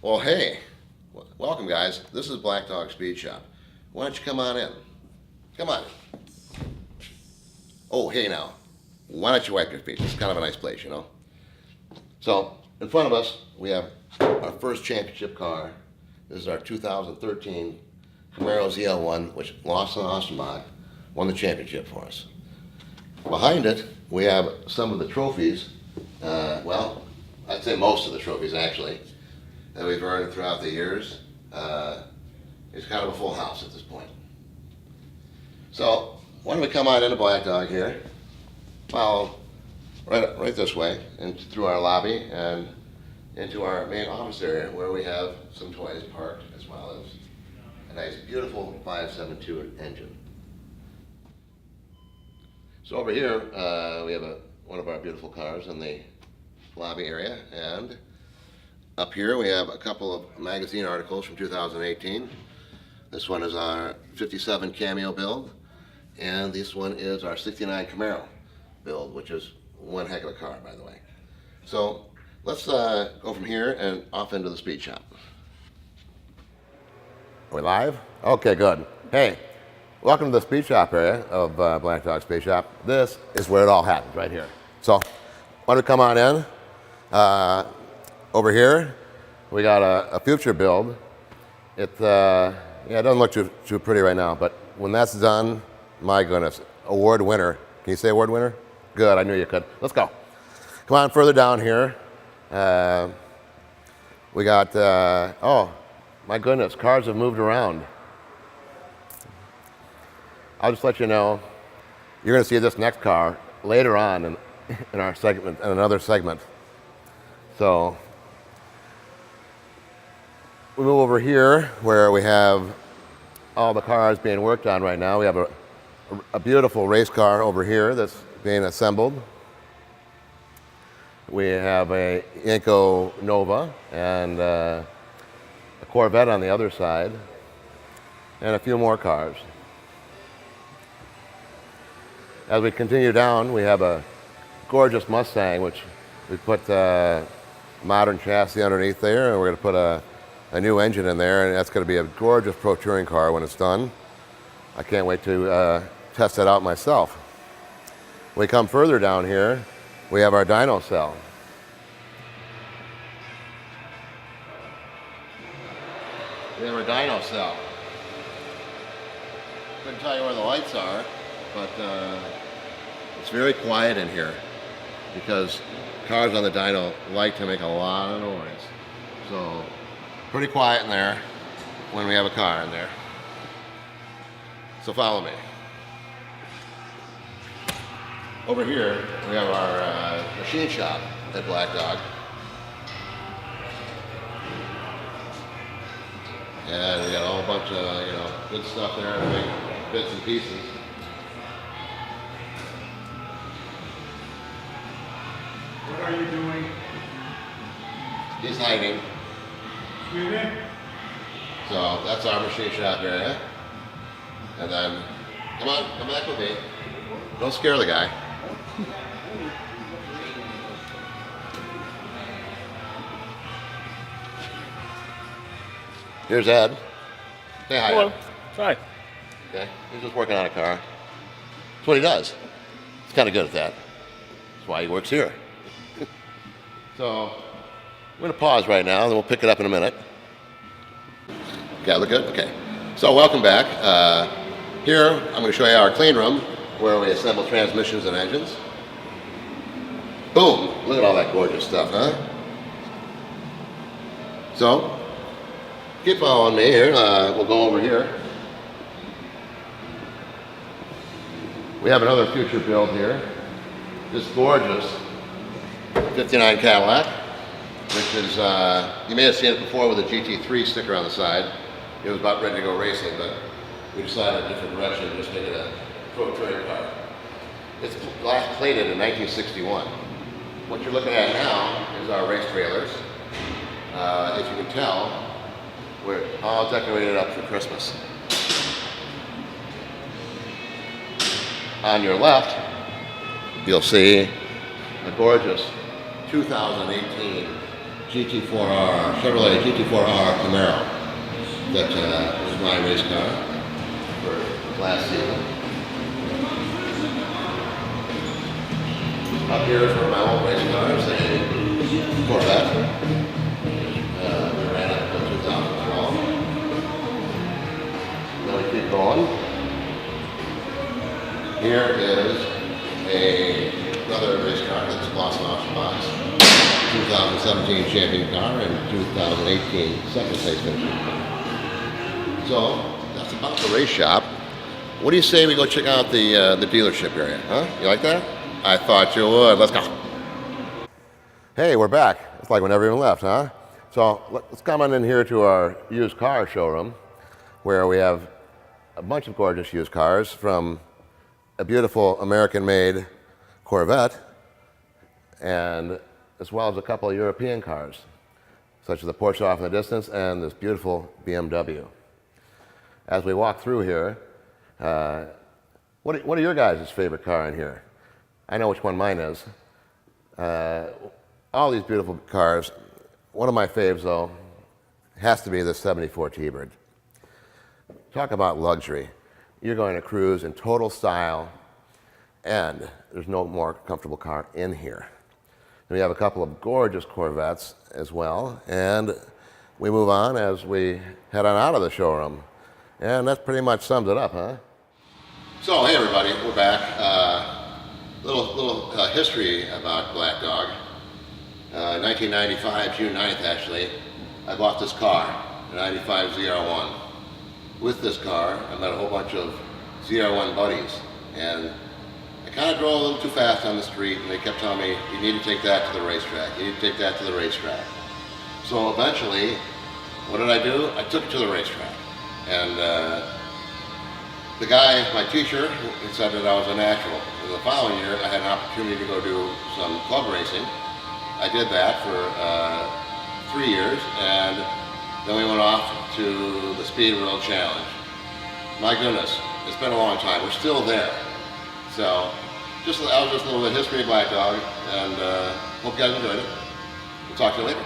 Well, hey, welcome guys. This is Blackdog Speed Shop. Why don't you come on in? Come on. Oh, hey now. Why don't you wipe your feet? It's kind of a nice place, you know. So, in front of us, we have our first championship car. This is our 2013 Camaro ZL1, which lost in Ostenbach, won the championship for us. Behind it, we have some of the trophies, well, I'd say most of the trophies actually, that we've earned throughout the years. It's kind of a full house at this point. So, why don't we come on into Blackdog here, follow right this way, and through our lobby and into our main office area where we have some toys parked as well as a nice beautiful 572 engine. So over here we have one of our beautiful cars in the lobby area, and up here we have a couple of magazine articles from 2018. This one is our 57 Cameo build, and this one is our 69 Camaro build, which is one heck of a car, by the way. So let's go from here and off into the speed shop. Are we live? Okay, good. Hey, welcome to the speed shop area of Blackdog Speed Shop. This is where it all happens, right here. So why don't we come on in? Over here, we got a future build. It doesn't look too pretty right now, but when that's done, my goodness, award winner. Can you say award winner? Good, I knew you could. Let's go. Come on further down here. We got, oh my goodness, cars have moved around. I'll just let you know, you're going to see this next car later on in our segment, in another segment. So we move over here where we have all the cars being worked on right now. We have a beautiful race car over here that's being assembled. We have a Yenko Nova and a Corvette on the other side, and a few more cars. As we continue down, we have a gorgeous Mustang, which we put modern chassis underneath there, and we're going to put a new engine in there, and that's going to be a gorgeous pro touring car when it's done. I can't wait to test it out myself. We come further down here, we have our dyno cell. We have our dyno cell. Couldn't tell you where the lights are, but it's very quiet in here because cars on the dyno like to make a lot of noise. So pretty quiet in there when we have a car in there. So follow me. Over here we have our machine shop at Blackdog. And we got a whole bunch of good stuff there to make bits and pieces. What are you doing? He's hiding. Excuse me? So that's our machine shop area. And then, come back with me. Don't scare the guy. Here's Ed. Say hi. Hello. Ed. Hi. Okay, he's just working on a car. That's what he does. He's kind of good at that. That's why he works here. So, we're going to pause right now, and then we'll pick it up in a minute. Okay, look good? Okay. So, welcome back. Here, I'm going to show you our clean room, where we assemble transmissions and engines. Boom! Look at all that gorgeous stuff, huh? So, keep following me here. We'll go over here. We have another future build here. This gorgeous 59 Cadillac, which is, you may have seen it before with a GT3 sticker on the side. It was about ready to go racing, but we decided a different direction and just make it a pro touring car. It's glass plated in 1961. What you're looking at now is our race trailers. If you can tell, we're all decorated up for Christmas. On your left, you'll see a gorgeous 2018 GT4R, Chevrolet GT4R Camaro. That was my race car for last season. Up here for my old race cars, a Corvette. We ran it in 2012. Then we keep going. Here is another race car that's lost an auction box. 2017 champion car and 2018 second place finishing car. So that's about the race shop. What do you say we go check out the dealership area? Huh? You like that? I thought you would. Let's go. Hey, we're back. It's like we never even left, huh? So let's come on in here to our used car showroom, where we have a bunch of gorgeous used cars, from a beautiful American-made Corvette, and as well as a couple of European cars, such as the Porsche off in the distance and this beautiful BMW. As we walk through here, what are your guys' favorite car in here? I know which one mine is. All these beautiful cars. One of my faves, though, has to be the 74 T-Bird. Talk about luxury. You're going to cruise in total style, and there's no more comfortable car in here. And we have a couple of gorgeous Corvettes as well, and we move on as we head on out of the showroom. And that pretty much sums it up, huh? So, hey everybody, we're back. Little history about Blackdog. 1995, June 9th actually, I bought this car, a 95 ZR1. With this car, I met a whole bunch of ZR1 buddies, and I kind of drove a little too fast on the street, and they kept telling me, you need to take that to the racetrack, you need to take that to the racetrack. So eventually, what did I do? I took it to the racetrack. And the guy, my teacher, he said that I was a natural. And the following year, I had an opportunity to go do some club racing. I did that for 3 years, and then we went off to the Speed World Challenge. My goodness, it's been a long time. We're still there. So, that was just a little bit of history of Blackdog, and hope you guys enjoyed it. We'll talk to you later.